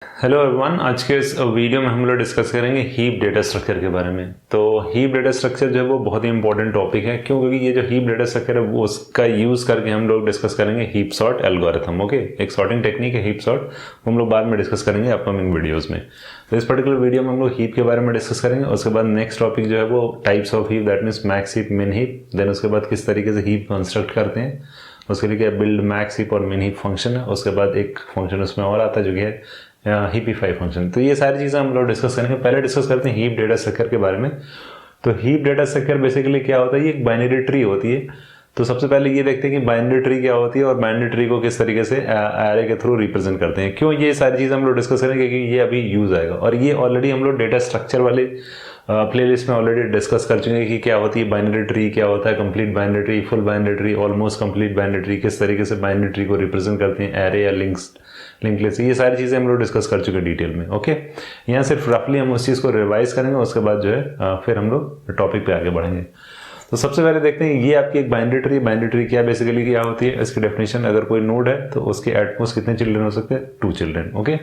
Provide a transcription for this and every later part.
Hello everyone, आज के इस वीडियो में हम लोग डिस्कस करेंगे हीप डेटा स्ट्रक्चर के बारे में। तो हीप डेटा स्ट्रक्चर जो है वो बहुत ही इंपॉर्टेंट टॉपिक है। क्यों? क्योंकि ये जो हीप डेटा स्ट्रक्चर है वो उसका यूज़ करके हम लोग डिस्कस करेंगे हीप सॉर्ट एल्गोरिथम। ओके, एक सॉर्टिंग टेक्निक है हीप सॉर्ट, वो हम लोग बाद में डिस्कस करेंगे अपकमिंग वीडियोज़ में। तो इस पर्टिकुलर वीडियो में हम लोग हीप के बारे में डिस्कस करेंगे। उसके बाद नेक्स्ट टॉपिक जो है वो types of heap, that means max heap, मिन हीप। देन उसके बाद किस तरीके से हीप कंस्ट्रक्ट करते हैं, उसके लिए क्या बिल्ड मैक्स हीप और मिन हीप फंक्शन है। उसके बाद एक फंक्शन उसमें और आता है जो कि है हीपीफाई फंक्शन। तो ये सारी चीज़ें हम लोग डिस्कस करेंगे। पहले डिस्कस करते हैं हीप डेटा स्ट्रक्चर के बारे में। तो हीप डेटा स्ट्रक्चर बेसिकली क्या होता है, ये एक बाइनरी ट्री होती है। तो सबसे पहले ये देखते हैं कि बाइनरी ट्री क्या होती है और बाइनरी ट्री को किस तरीके से एरे के थ्रू रिप्रेजेंट करते हैं। क्यों ये सारी चीज़ हम लोग डिस्कस करेंगे क्योंकि ये अभी यूज आएगा, और ये ऑलरेडी हम लोग डेटा स्ट्रक्चर वाले प्लेलिस्ट में ऑलरेडी डिस्कस कर चुके हैं कि क्या होती है बाइनरी ट्री, क्या होता है complete binary tree, full binary tree, almost complete binary tree, किस तरीके से बाइनरी ट्री को रिप्रेजेंट करते हैं एरे या लिंक्स, लिंक लिस्ट। ये सारी चीज़ें हम लोग डिस्कस कर चुके हैं डिटेल में। ओके, यहाँ सिर्फ रफली हम उस चीज़ को रिवाइज करेंगे, उसके बाद जो है फिर हम लोग टॉपिक पे आगे बढ़ेंगे। तो सबसे पहले देखते हैं ये आपकी एक बाइनरी ट्री। बाइनरी ट्री क्या बेसिकली क्या होती है, इसकी डेफिनेशन, अगर कोई नोड है तो उसके एटमोस्ट कितने चिल्ड्रन हो सकते हैं, 2 चिल्ड्रन। ओके,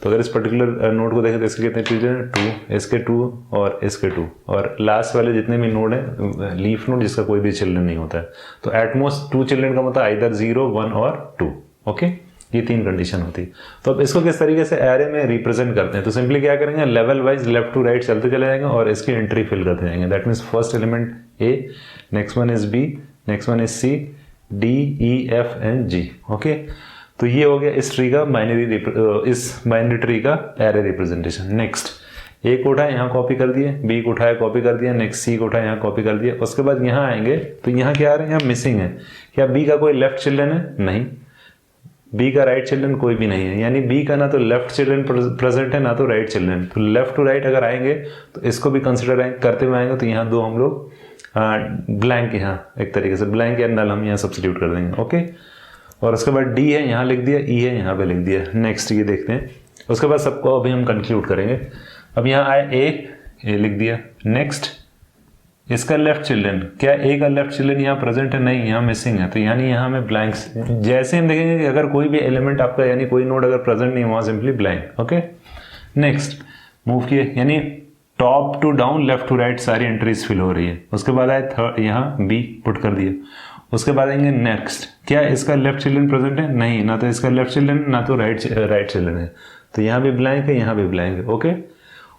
तो अगर इस पर्टिकुलर नोड को देखें तो इसके कितने चिल्ड्रन, 2, इसके 2 और इसके 2, और लास्ट वाले जितने भी नोड है लीफ नोड जिसका कोई भी चिल्ड्रन नहीं होता है, तो एटमोस्ट 2 चिल्ड्रन का मतलब आइदर 0, 1 और 2। ओके, ये 3 कंडीशन होती है। तो अब इसको किस तरीके से एरे में रिप्रेजेंट करते हैं, तो सिंपली क्या करेंगे, level wise left to right चलते चले जाएंगे और इसकी एंट्री फिल करते जाएंगे। That means first element A, next one is B, next one is C, D, E, F and G. Okay, तो ये हो गया इस ट्री का इस बाइनरी ट्री का एरे रिप्रेजेंटेशन। नेक्स्ट ए को उठाया यहाँ कॉपी कर दिए, बी को उठाया कॉपी कर दिया, नेक्स्ट सी को उठाया यहाँ कॉपी कर दिया। उसके बाद यहाँ आएंगे तो यहाँ क्या आ रहे हैं, यहाँ मिसिंग है। क्या बी का कोई लेफ्ट चिल्ड्रन है? नहीं। बी का राइट चिल्ड्रन कोई भी नहीं है, यानी बी का ना तो लेफ्ट चिल्ड्रन प्रेजेंट है ना तो राइट चिल्ड्रन। तो लेफ्ट टू राइट अगर आएंगे तो इसको भी कंसिडर करते हुए आएंगे, तो यहाँ 2 हम लोग ब्लैंक, यहाँ एक तरीके से ब्लैंक या नल हम यहाँ सब्स्टिट्यूट कर देंगे। ओके, और उसके बाद डी है यहाँ लिख दिया, ई है यहाँ पे लिख दिया। नेक्स्ट ये देखते हैं, उसके बाद सबको अभी हम कंक्लूड करेंगे। अब यहाँ आए ए लिख दिया। नेक्स्ट इसका लेफ्ट चिल्ड्रन, क्या ए का लेफ्ट चिल्ड्रन यहाँ प्रेजेंट है? नहीं, यहाँ मिसिंग है, तो यानी यहाँ में ब्लैंक। जैसे हम देखेंगे कि अगर कोई भी एलिमेंट आपका यानी कोई नोड अगर प्रेजेंट नहीं हुआ, simply blank. Okay, next move किए, यानी top to down left to right सारी एंट्रीज फिल हो रही है। उसके बाद आए थर्ड, यहाँ बी पुट कर दिया। उसके बाद आएंगे नेक्स्ट, क्या इसका लेफ्ट चिल्ड्रन प्रेजेंट है? नहीं, ना तो इसका लेफ्ट चिल्ड्रन ना तो राइट चिल्ड्रन है, तो यहाँ भी ब्लैंक है, यहाँ भी ब्लैंक है। ओके,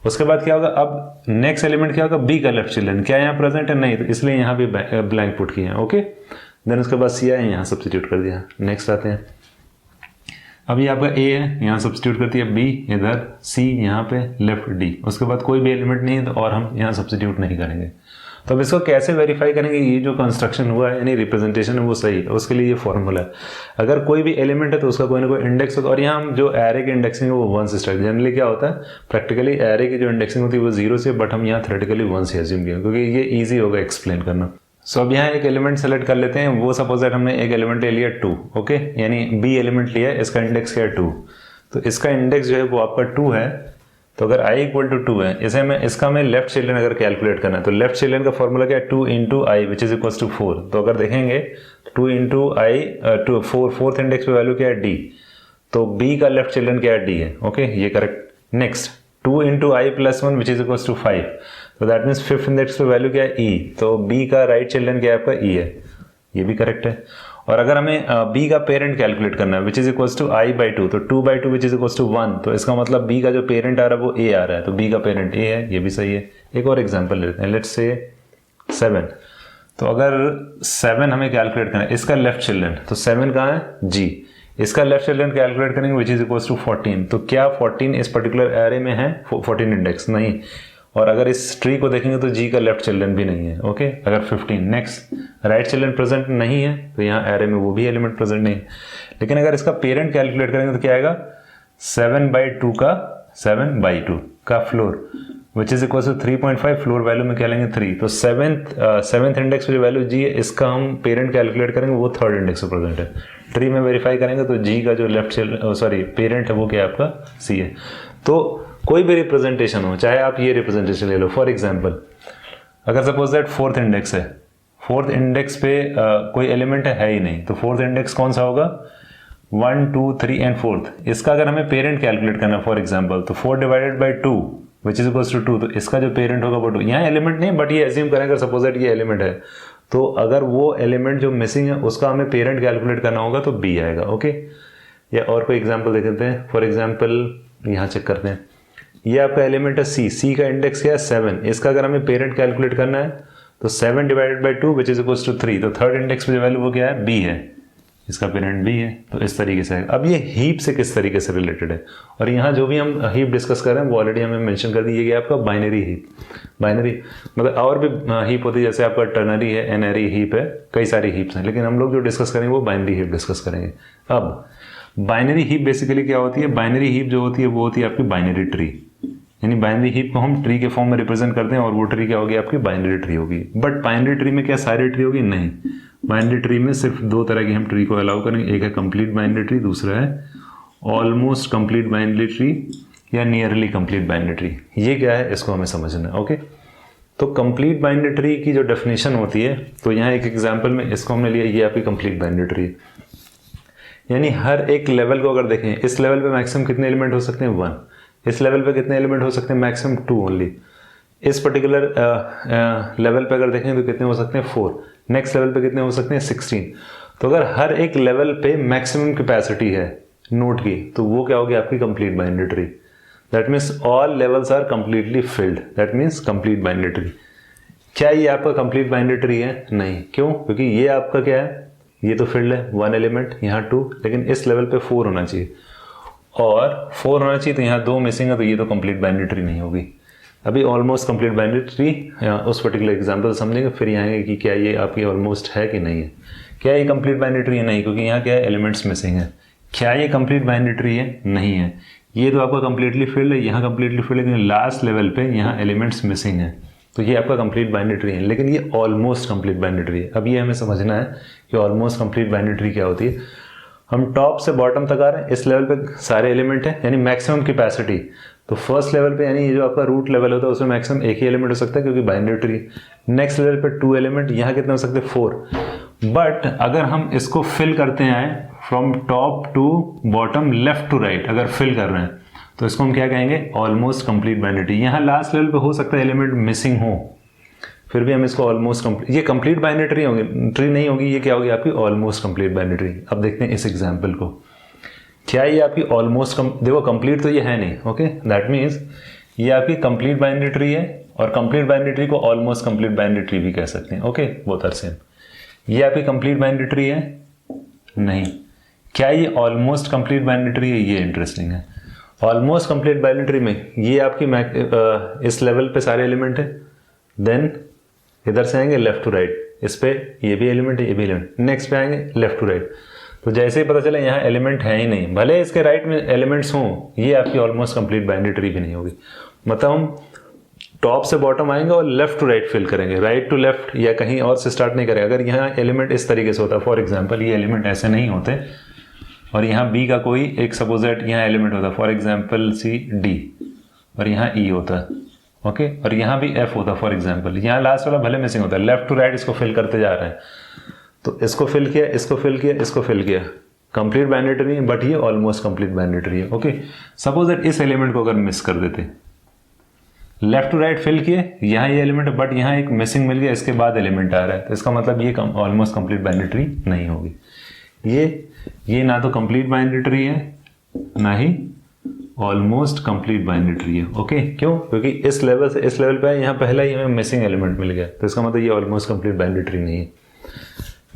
उसके बाद क्या होगा, अब नेक्स्ट एलिमेंट क्या होगा, बी का लेफ्ट चिल्ड्रन, क्या यहाँ प्रेजेंट है? नहीं, तो इसलिए यहाँ भी ब्लैंक पुट किया। ओके, देन उसके बाद सी आए, यहाँ सब्स्टिट्यूट कर दिया। नेक्स्ट आते हैं, अभी आपका ए है, यहाँ सब्स्टिट्यूट कर दिया, बी इधर, सी यहाँ पे, लेफ्ट डी। उसके बाद कोई भी एलिमेंट नहीं है तो और हम यहाँ सब्स्टिट्यूट नहीं करेंगे। तो अब इसको कैसे वेरीफाई करेंगे ये जो कंस्ट्रक्शन हुआ है यानी रिप्रेजेंटेशन है वो सही है, उसके लिए ये फॉर्मूला है। अगर कोई भी एलिमेंट है तो उसका कोई ना कोई इंडेक्स होता है, और यहाँ हम जो एरे की इंडेक्सिंग है वो 1 से स्टार्ट। जनरली क्या होता है, प्रैक्टिकली एरे की जो इंडेक्सिंग होती है वो 0 से, बट हम यहाँ थ्योरेटिकली 1 से एज्यूम किया क्योंकि ये ईजी होगा एक्सप्लेन करना। सो अब यहाँ एक एलिमेंट सेलेक्ट कर लेते हैं। वो सपोज दैट हमने एक एलिमेंट ले लिया 2, ओके, यानी बी एलिमेंट लिया, इसका इंडेक्स क्या है 2, तो इसका इंडेक्स जो है वो आपका 2 है। तो अगर i इक्वल टू 2 है, इसे मैं इसका मैं लेफ्ट चिल्ड्रन अगर कैलकुलेट करना है तो लेफ्ट चिल्ड्रन का फॉर्मूला क्या है, 2 into I which is equal to 4। तो अगर देखेंगे 2 इंटू आई 2 4, फोर्थ इंडेक्स पे वैल्यू क्या है d, तो b का लेफ्ट चिल्ड्रन क्या है d है। ओके, ये correct. Next 2 into I plus 1 which is equal to 5, तो दैट मीन्स फिफ्थ इंडेक्स पे वैल्यू क्या है e, तो b का राइट चिल्ड्रन क्या है आपका e है, ये भी करेक्ट है। और अगर हमें b का पेरेंट कैलकुलेट करना है which is equal to I by 2, तो 2/2 विच इज इक्वल टू 1, तो इसका मतलब b का जो पेरेंट आ रहा है वो a आ रहा है, तो b का पेरेंट a है, ये भी सही है। एक और एग्जांपल लेते हैं, लेट्स से 7। तो अगर 7 हमें कैलकुलेट करना है, इसका लेफ्ट चिल्ड्रन, तो 7 कहाँ है g, इसका लेफ्ट चिल्ड्रन कैलकुलेट करेंगे विच इज इक्वल टू 14, तो क्या 14 इस पर्टिकुलर एरे में है 14 इंडेक्स? नहीं। और अगर इस ट्री को देखेंगे तो जी का लेफ्ट चिल्ड्रन भी नहीं है। ओके, अगर 15 नेक्स्ट राइट चिल्ड्रन प्रेजेंट नहीं है तो यहाँ एरे में वो भी एलिमेंट प्रेजेंट नहीं है। लेकिन अगर इसका पेरेंट कैलकुलेट करेंगे तो क्या आएगा, 7/2 का 7/2 का floor which is equal to 3.5, floor value में क्या लेंगे 3, तो सेवेंथ इंडेक्स पे जो वैल्यू जी है इसका हम पेरेंट कैलकुलेट करेंगे वो थर्ड इंडेक्स पे प्रेजेंट है। ट्री में वेरीफाई करेंगे तो जी का जो लेफ्ट पेरेंट है वो क्या है आपका सी है। तो कोई भी रिप्रेजेंटेशन हो, चाहे आप ये रिप्रेजेंटेशन ले लो, फॉर एग्जांपल अगर सपोज दैट फोर्थ इंडेक्स है, फोर्थ इंडेक्स पे कोई एलिमेंट है ही नहीं, तो फोर्थ इंडेक्स कौन सा होगा, 1 2 3 एंड 4th, इसका अगर हमें पेरेंट कैलकुलेट करना है फॉर एग्जांपल, तो 4 divided by 2 which is equals to 2, तो इसका जो पेरेंट होगा वो 2, यहाँ एलिमेंट नहीं बट ये एज्यूम करें अगर सपोज दैट ये एलिमेंट है, तो अगर वो एलिमेंट जो मिसिंग है उसका हमें पेरेंट कैलकुलेट करना होगा तो बी आएगा। ओके, या और कोई एग्जांपल देख लेते हैं। फॉर एग्जांपल यहाँ चेक करते हैं, ये आपका एलिमेंट है सी, सी का इंडेक्स क्या है 7, इसका अगर हमें पेरेंट कैलकुलेट करना है तो 7 divided by 2 which is equals to 3, तो थर्ड इंडेक्स पे जो वैल्यू वो क्या है बी है, इसका पेरेंट बी है, तो इस तरीके से है। अब ये हीप से किस तरीके से रिलेटेड है, और यहाँ जो भी हम हीप डिस्कस कर रहे हैं वो ऑलरेडी हमें मेंशन कर दी, ये आपका बाइनरी हीप, बाइनरी मतलब और भी हीप होती है, जैसे आपका टर्नरी है, एनरी हीप है, कई सारी हीप्स हैं, लेकिन हम लोग जो डिस्कस करेंगे वो बाइनरी हीप डिस्कस करेंगे। अब बाइनरी हीप बेसिकली क्या होती है, बाइनरी हीप जो होती है वो होती है आपकी बाइनरी ट्री, यानी बाइनरी हीप को हम ट्री के फॉर्म में रिप्रेजेंट करते हैं और वो ट्री क्या होगी आपकी बाइनरी ट्री होगी। बट बाइनरी ट्री में क्या सारी ट्री होगी, नहीं, बाइनरी ट्री में सिर्फ दो तरह की हम ट्री को अलाउ करेंगे, एक है कंप्लीट बाइनरी ट्री, दूसरा है ऑलमोस्ट कंप्लीट बाइनरी ट्री या नियरली कंप्लीट बाइनरी ट्री। ये क्या है इसको हमें समझना है। ओके, तो कंप्लीट बाइनरी ट्री की जो डेफिनेशन होती है, तो यहाँ एक एग्जाम्पल में इसको हमने लिया, ये आपकी कंप्लीट बाइनरी ट्री, यानी हर एक लेवल को अगर देखें, इस लेवल पे मैक्सिमम कितने एलिमेंट हो सकते हैं 1, इस लेवल पे कितने एलिमेंट हो सकते हैं मैक्सिमम 2 ओनली, इस पर्टिकुलर लेवल पे अगर देखें तो कितने हो सकते हैं 4, नेक्स्ट लेवल पे कितने हो सकते हैं 16। तो अगर हर एक लेवल पे मैक्सिमम कैपेसिटी है नोड की, तो वो क्या होगी आपकी complete binary tree. That means all levels are completely filled, that means complete binary tree. क्या ये आपका कंप्लीट बाइनरी ट्री है? नहीं। क्यों? क्योंकि ये आपका क्या है, ये तो फिल्ड है 1 एलिमेंट, यहाँ 2, लेकिन इस लेवल पे 4 होना चाहिए और 4 होना चाहिए, तो यहाँ 2 मिसिंग है, तो ये तो कंप्लीट बाइनरी ट्री नहीं होगी। अभी ऑलमोस्ट कंप्लीट बाइनरी ट्री उस पर्टिकुलर एग्जांपल समझेंगे, फिर यहाँ है कि क्या ये आपकी ऑलमोस्ट है कि नहीं है। क्या ये कंप्लीट बाइनरी ट्री है? नहीं, क्योंकि यहाँ क्या है एलिमेंट्स मिसिंग है। क्या ये कंप्लीट बाइनरी ट्री है? नहीं है। ये तो आपका कंप्लीटली फिल्ड है, यहाँ कंप्लीटली फिल्ड है, लेकिन लास्ट लेवल पे यहाँ एलिमेंट्स मिसिंग है, तो ये आपका कंप्लीट बाइनरी ट्री है, लेकिन ये ऑलमोस्ट कंप्लीट बाइनरी ट्री है। अब ये हमें समझना है कि ऑलमोस्ट कंप्लीट बाइनरी ट्री क्या होती है। हम टॉप से बॉटम तक आ रहे हैं, इस लेवल पे सारे एलिमेंट हैं, यानी मैक्सिमम कैपेसिटी। तो फर्स्ट लेवल पे, यानी ये जो आपका रूट लेवल होता है उसमें मैक्सिमम एक ही एलिमेंट हो सकता है क्योंकि बाइनरी ट्री। नेक्स्ट लेवल पे 2 एलिमेंट, यहाँ कितने हो सकते हैं 4। बट अगर हम इसको फिल करते हैं from top to bottom, left to right अगर फिल कर रहे हैं, तो इसको हम क्या कहेंगे ऑलमोस्ट कंप्लीट बाइनरी ट्री। यहाँ लास्ट लेवल पे हो सकता है एलिमेंट मिसिंग हो, फिर भी हम इसको ऑलमोस्ट कंप्लीट, ये कंप्लीट बाइनरी ट्री होगी, ट्री नहीं होगी, ये क्या होगी आपकी ऑलमोस्ट कंप्लीट बाइनरी ट्री। अब देखते हैं इस एग्जांपल को, क्या ये आपकी ऑलमोस्ट देखो कंप्लीट तो ये है नहीं। ओके, दैट मीन्स ये आपकी कंप्लीट बाइनरी ट्री है, और कंप्लीट बाइनरी ट्री को ऑलमोस्ट कंप्लीट बाइनरी ट्री भी कह सकते हैं। Okay, both are same. ये आपकी कंप्लीट बाइनरी ट्री है? नहीं। क्या ये ऑलमोस्ट कंप्लीट बाइनरी ट्री है? ये इंटरेस्टिंग है। ऑलमोस्ट कंप्लीट बाइनरी ट्री में ये आपकी इस लेवल पे सारे एलिमेंट है, देन इधर से आएंगे लेफ्ट टू राइट, इस पे ये भी एलिमेंट है, ये भी एलिमेंट, नेक्स्ट पे आएंगे लेफ्ट टू राइट। तो जैसे ही पता चला यहाँ एलिमेंट है ही नहीं, भले इसके राइट में एलिमेंट्स हों, ये आपकी ऑलमोस्ट कंप्लीट बाइनरी ट्री भी नहीं होगी। मतलब हम टॉप से बॉटम आएंगे और लेफ्ट टू राइट फिल करेंगे, राइट टू लेफ्ट या कहीं और से स्टार्ट नहीं करेंगे। अगर यहाँ एलिमेंट इस तरीके से होता है, फॉर एग्जाम्पल ये एलिमेंट ऐसे नहीं होते, और यहाँ बी का कोई एक सपोज दैट यहाँ एलिमेंट होता है, फॉर एग्जाम्पल सी डी, और यहाँ ई होता है। ओके, और यहाँ भी एफ होता है फॉर एग्जाम्पल, यहाँ लास्ट वाला भले मिसिंग होता है, लेफ्ट टू राइट इसको फिल करते जा रहे हैं, तो इसको फिल किया, इसको फिल किया, इसको फिल किया, कंप्लीट बाइनरी ट्री है, बट ये ऑलमोस्ट कंप्लीट बाइनरी ट्री है। ओके, सपोज दैट इस एलिमेंट को अगर मिस कर देते, लेफ्ट टू राइट फिल किए, यहाँ ये एलिमेंट है, बट यहाँ एक मिसिंग मिल गया, इसके बाद एलिमेंट आ रहा है, तो इसका मतलब ये ऑलमोस्ट कंप्लीट बाइनरी ट्री नहीं होगी। ये ना तो कंप्लीट बाइनरी ट्री है, ना ही ऑलमोस्ट कंप्लीट बाइनरी ट्री है। ओके, क्यों? क्योंकि इस लेवल से इस लेवल पे है, यहाँ पहला ही हमें मिसिंग एलिमेंट मिल गया, तो इसका मतलब ये ऑलमोस्ट कंप्लीट बाइनरी ट्री नहीं है।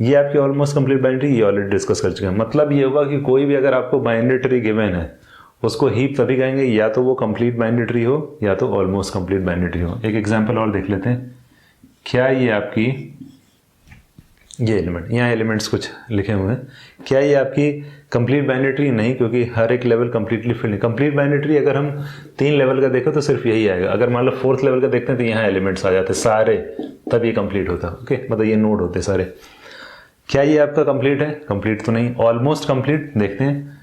ये आपकी ऑलमोस्ट कंप्लीट बाइनरी ट्री, ये ऑलरेडी डिस्कस कर चुके हैं। मतलब ये होगा कि कोई भी अगर आपको बाइनरी ट्री गिवन है, उसको हीप तभी कहेंगे या तो वो कंप्लीट बाइनरी ट्री हो या तो ऑलमोस्ट कंप्लीट बाइनरी ट्री हो। एक एग्जांपल और देख लेते हैं। क्या ये आपकी ये एलिमेंट, यहाँ एलिमेंट्स कुछ लिखे हुए हैं, क्या ये आपकी कंप्लीट बाइनरी ट्री? नहीं, क्योंकि हर एक लेवल कंप्लीटली फिल नहीं। कंप्लीट बाइनरी ट्री अगर हम 3 लेवल का देखें तो सिर्फ यही आएगा। अगर मान लो 4th लेवल का देखते हैं तो यहाँ एलिमेंट्स आ जाते सारे, तब ये कंप्लीट होता। ओके, मतलब ये नोड होते सारे। क्या ये आपका कंप्लीट है? कंप्लीट तो नहीं। ऑलमोस्ट कंप्लीट देखते हैं,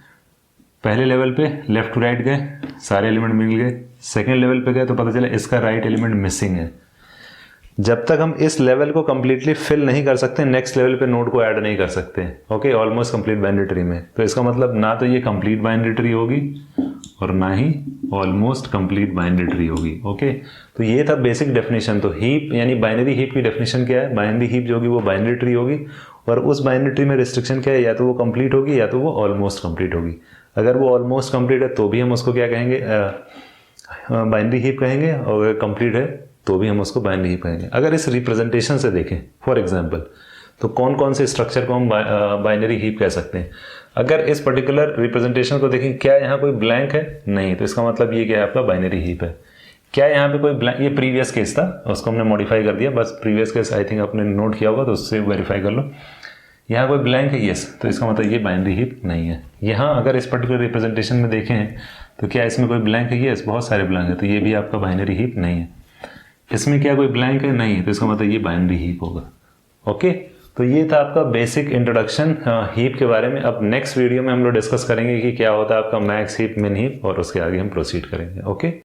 पहले लेवल पे लेफ्ट टू राइट गए, सारे एलिमेंट मिल गए, सेकेंड लेवल पे गए तो पता चला इसका राइट एलिमेंट मिसिंग है। जब तक हम इस लेवल को कंप्लीटली फिल नहीं कर सकते, नेक्स्ट लेवल पे नोड को ऐड नहीं कर सकते। Okay, almost complete binary tree में। तो इसका मतलब ना तो ये कंप्लीट बाइनरी ट्री होगी और ना ही ऑलमोस्ट कंप्लीट बाइनरी ट्री होगी। ओके, तो ये था बेसिक डेफिनेशन। तो हीप यानी बाइनरी हीप की डेफिनेशन क्या है? बाइनरी हीप जो होगी वो बाइनरी ट्री होगी, और उस बाइनरी ट्री में रिस्ट्रिक्शन क्या है? या तो वो कंप्लीट होगी या तो वो ऑलमोस्ट कंप्लीट होगी। अगर वो ऑलमोस्ट कंप्लीट है तो भी हम उसको क्या कहेंगे? बाइनरी हीप कहेंगे, और अगर कंप्लीट है तो भी हम उसको बाइनरी हीप कहेंगे। अगर इस रिप्रेजेंटेशन से देखें फॉर एग्जांपल, तो कौन कौन से स्ट्रक्चर को हम बाइनरी हीप कह सकते हैं? अगर इस पर्टिकुलर रिप्रेजेंटेशन को देखें, क्या यहाँ कोई ब्लैंक है? नहीं, तो इसका मतलब ये क्या है? आपका बाइनरी हीप है। क्या यहाँ पे कोई ब्लैंक? ये प्रीवियस केस था, उसको हमने मॉडिफाई कर दिया, बस प्रीवियस केस आई थिंक आपने नोट किया होगा, तो उससे वेरीफाई कर लो। यहाँ कोई ब्लैंक है, यस, तो इसका मतलब ये बाइनरी हीप नहीं है। यहाँ अगर इस पर्टिकुलर रिप्रेजेंटेशन में देखें तो क्या इसमें कोई ब्लैंक है? यस, बहुत सारे ब्लैंक है, तो ये भी आपका बाइनरी हीप नहीं है। इसमें क्या कोई ब्लैंक है? नहीं, तो इसका मतलब ये बाइनरी हीप होगा। ओके, तो ये था आपका बेसिक इंट्रोडक्शन हीप के बारे में। अब नेक्स्ट वीडियो में हम लोग डिस्कस करेंगे कि क्या होता है आपका मैक्स हीप, मिन हीप, और उसके आगे हम प्रोसीड करेंगे। ओके।